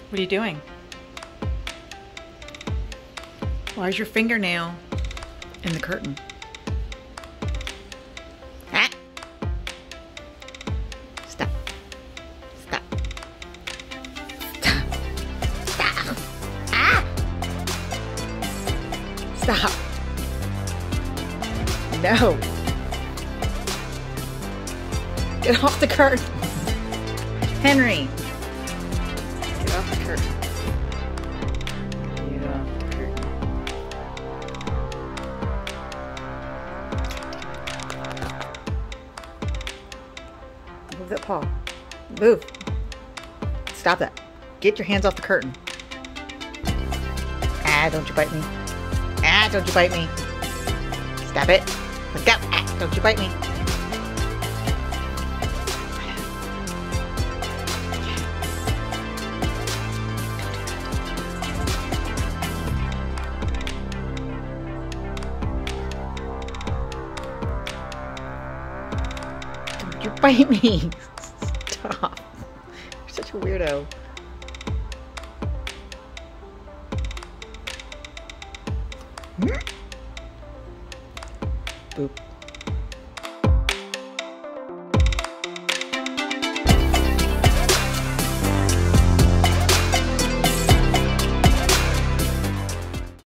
What are you doing? Why is your fingernail in the curtain? Ah! Stop. Stop. Stop. Stop. Ah! Stop. No. Get off the curtain. Henry. Get off the curtain. Get off the curtain. Move that paw. Move. Stop that. Get your hands off the curtain. Ah, don't you bite me. Ah, don't you bite me. Stop it. Let go. Ah, don't you bite me. Don't you bite me. Stop. You're such a weirdo. Boop.